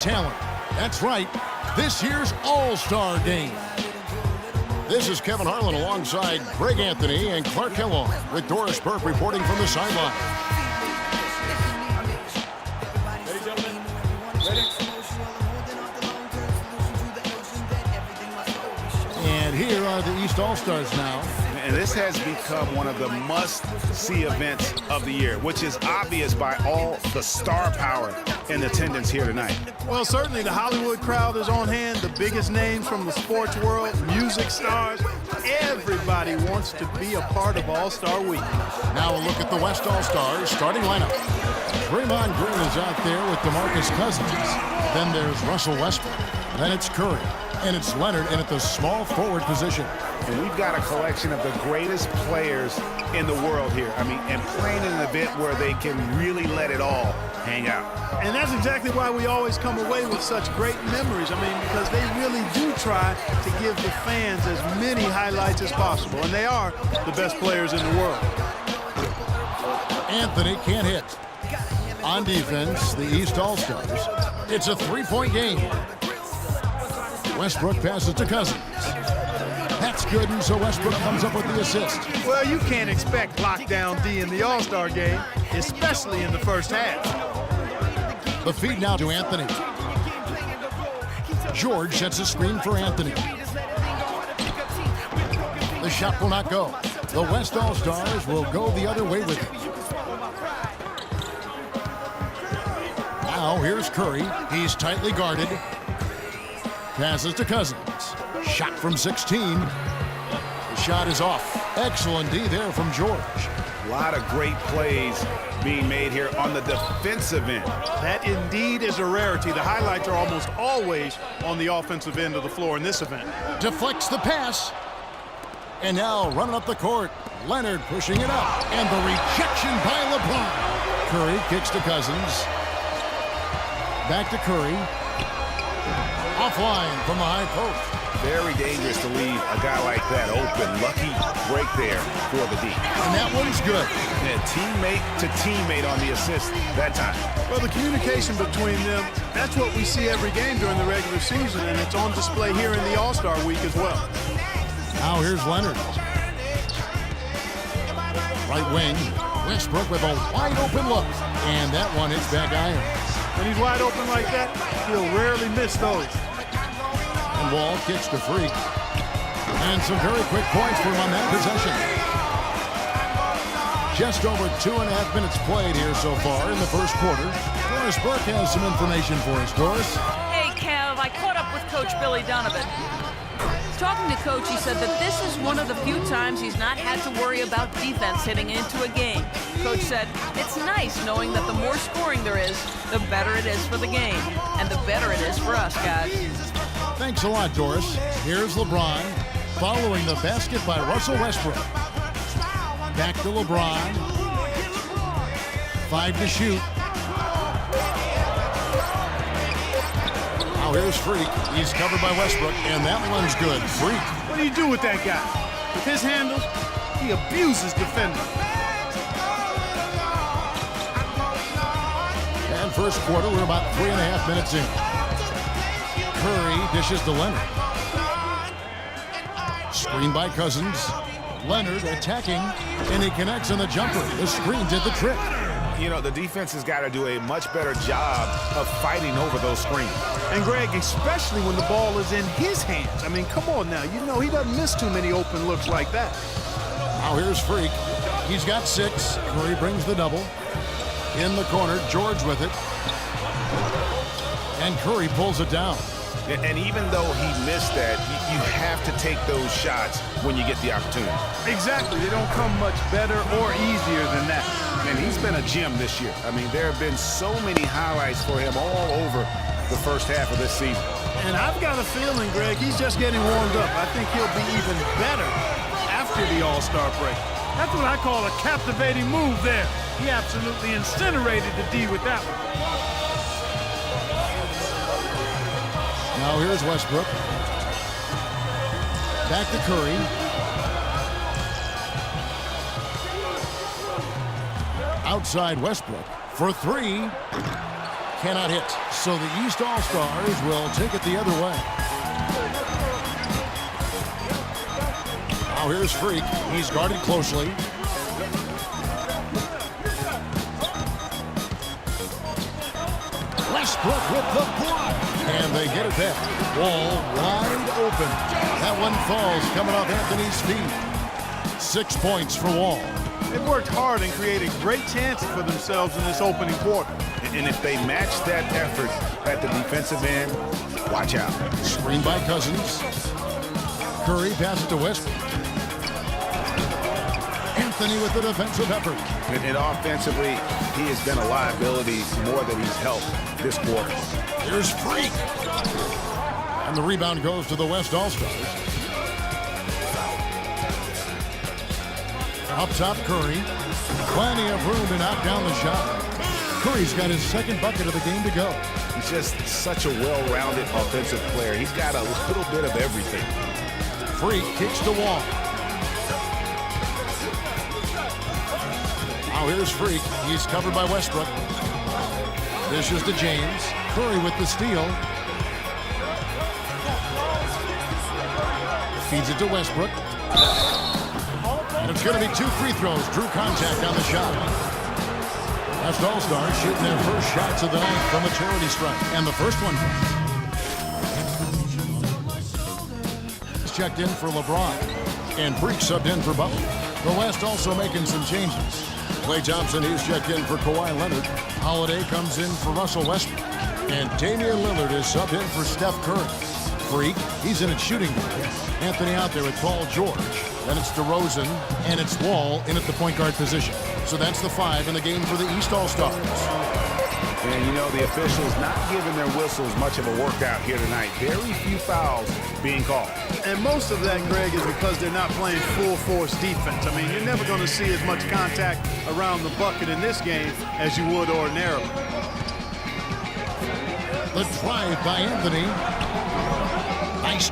talent. That's right, this year's All-Star Game. This is Kevin Harlan alongside Greg Anthony and Clark Kellogg with Doris Burke reporting from the sideline. Ready, gentlemen? Ready? And here are the East All-Stars now. And this has become one of the must-see events of the year, which is obvious by all the star power in attendance here tonight. Well, certainly the Hollywood crowd is on hand, the biggest names from the sports world, music stars. Everybody wants to be a part of All-Star Week. Now a look at the West All-Stars starting lineup. Draymond Green is out there with DeMarcus Cousins. Then there's Russell Westbrook. Then it's Curry. And it's Leonard in at the small forward position. And we've got a collection of the greatest players in the world here. I mean, and playing in an event where they can really let it all hang out. And that's exactly why we always come away with such great memories. I mean, because they really do try to give the fans as many highlights as possible. And they are the best players in the world. Anthony can't hit. On defense, the East All-Stars. It's a three-point game. Westbrook passes to Cousins. That's good, and so Westbrook comes up with the assist. Well, you can't expect lockdown D in the All-Star game, especially in the first half. The feed now to Anthony. George sets a screen for Anthony. The shot will not go. The West All-Stars will go the other way with it. Now here's Curry. He's tightly guarded. Passes to Cousins. Shot from 16. The shot is off. Excellent D there from George. A lot of great plays being made here on the defensive end. That indeed is a rarity. The highlights are almost always on the offensive end of the floor in this event. Deflects the pass. And now running up the court. Leonard pushing it up. And the rejection by LeBron. Curry kicks to Cousins. Back to Curry. Offline from the high post. Very dangerous to leave a guy like that open. Lucky break there for the D. And that one's good. And teammate to teammate on the assist that time. Well, the communication between them, that's what we see every game during the regular season, and it's on display here in the All-Star Week as well. Now here's Leonard. Right wing. Westbrook with a wide open look. And that one hits back iron. When he's wide open like that, he'll rarely miss those. And Wall kicks to Freak. And some very quick points for him on that possession. Just over 2.5 minutes played here so far in the first quarter. Doris Burke has some information for us. Doris? Hey, Kev, I caught up with Coach Billy Donovan. Talking to Coach, he said that this is one of the few times he's not had to worry about defense hitting into a game. Coach said, it's nice knowing that the more scoring there is, the better it is for the game. And the better it is for us, guys. Thanks a lot, Doris. Here's LeBron following the basket by Russell Westbrook. Back to LeBron. 5 to shoot. Now here's Freak. He's covered by Westbrook, and that one's good. Freak. What do you do with that guy? With his handles, he abuses defenders. And first quarter, we're about 3.5 minutes in. Curry dishes to Leonard. Screen by Cousins. Leonard attacking, and he connects on the jumper. The screen did the trick. You know, the defense has got to do a much better job of fighting over those screens. And Greg, especially when the ball is in his hands. I mean, come on now. You know he doesn't miss too many open looks like that. Now here's Freak. He's got 6. Curry brings the double. In the corner, George with it. And Curry pulls it down. And even though he missed that, you have to take those shots when you get the opportunity. Exactly. They don't come much better or easier than that. And he's been a gem this year. I mean, there have been so many highlights for him all over the first half of this season. And I've got a feeling, Greg, he's just getting warmed up. I think he'll be even better after the All-Star break. That's what I call a captivating move there. He absolutely incinerated the D with that one. Now here's Westbrook. Back to Curry. Outside Westbrook for 3. Cannot hit. So the East All-Stars will take it the other way. Now here's Freak. He's guarded closely. Westbrook with the block. And they get it back. Wall wide open. That one falls coming off Anthony's feet. 6 points for Wall. They've worked hard and created great chances for themselves in this opening quarter. And if they match that effort at the defensive end, watch out. Screen by Cousins. Curry passes to Westbrook. Anthony with the defensive effort. And offensively, he has been a liability more than he's helped this quarter. Here's Freak. And the rebound goes to the West All-Stars. Up top, Curry. Plenty of room to knock down the shot. Curry's got his second bucket of the game to go. He's just such a well-rounded offensive player. He's got a little bit of everything. Freak kicks the Wall. Now here's Freak. He's covered by Westbrook. Dishes to James. Curry with the steal. Feeds it to Westbrook. And it's going to be 2 free throws. Drew contact on the shot. West All-Stars shooting their first shots of the night from a charity strike. And the first one is checked in for LeBron. And Freak subbed in for Butler. The West also making some changes. Klay Thompson, he's checked in for Kawhi Leonard. Holiday comes in for Russell Westbrook. And Damian Lillard is subbed in for Steph Curry. Freak, he's in at shooting guard. Anthony out there with Paul George. Then it's DeRozan, and it's Wall in at the point guard position. So that's the 5 in the game for the East All-Stars. And, you know, the officials not giving their whistles much of a workout here tonight. Very few fouls being called. And most of that, Greg, is because they're not playing full-force defense. I mean, you're never going to see as much contact around the bucket in this game as you would ordinarily. The drive by Anthony. Nice.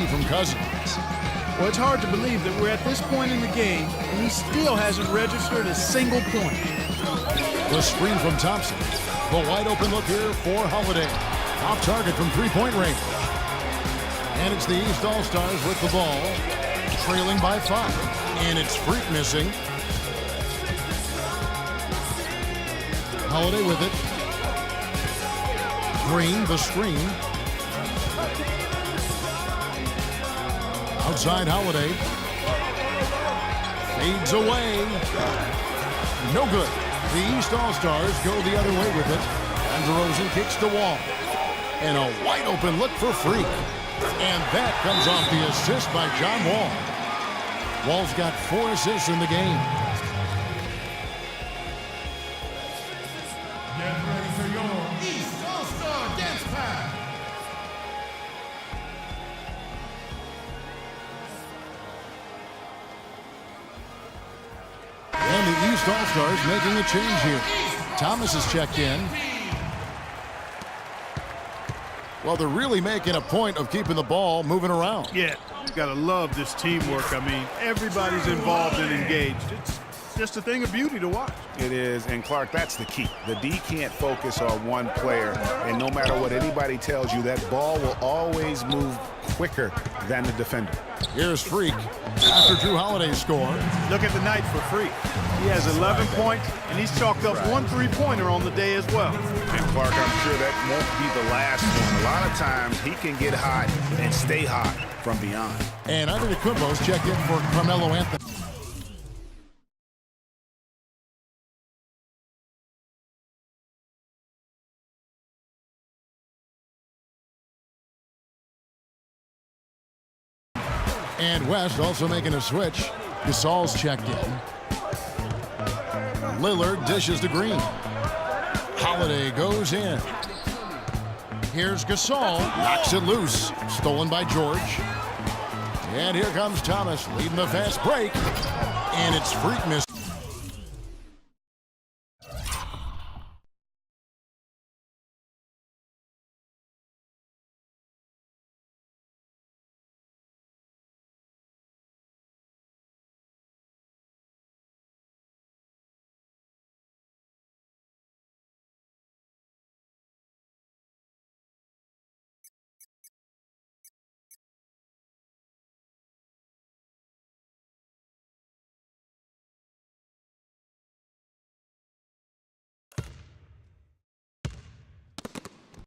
From Cousins. Well, it's hard to believe that we're at this point in the game and he still hasn't registered a single point. The screen from Thompson. The wide open look here for Holiday. Off target from 3-point range. And it's the East All-Stars with the ball. Trailing by 5. And it's Freak missing. Holiday with it. Green, the screen. Outside Holiday. Fades away. No good. The East All-Stars go the other way with it. And DeRozan kicks the Wall. And a wide open look for Freak. And that comes off the assist by John Wall. Wall's got 4 assists in the game. Get ready for your East All-Star Dance Pack. And the East All-Stars making a change here. Thomas is checked in. Well, they're really making a point of keeping the ball moving around. Yeah, you gotta love this teamwork. I mean, everybody's involved and engaged. It's just a thing of beauty to watch. It is, and Clark, that's the key. The D can't focus on one player, and no matter what anybody tells you, that ball will always move quicker than the defender. Here's Freak after Drew Holiday's score. Look at the night for Freak. He has 11 points, and he's chalked up 1 3-pointer on the day as well. And Clark, I'm sure that won't be the last one. A lot of times, he can get hot and stay hot from beyond. And Antetokounmpo's checked in for Carmelo Anthony. And West also making a switch. Gasol's checked in. Lillard dishes to Green. Holiday goes in. Here's Gasol. Knocks it loose. Stolen by George. And here comes Thomas leading the fast break. And it's Freak miss.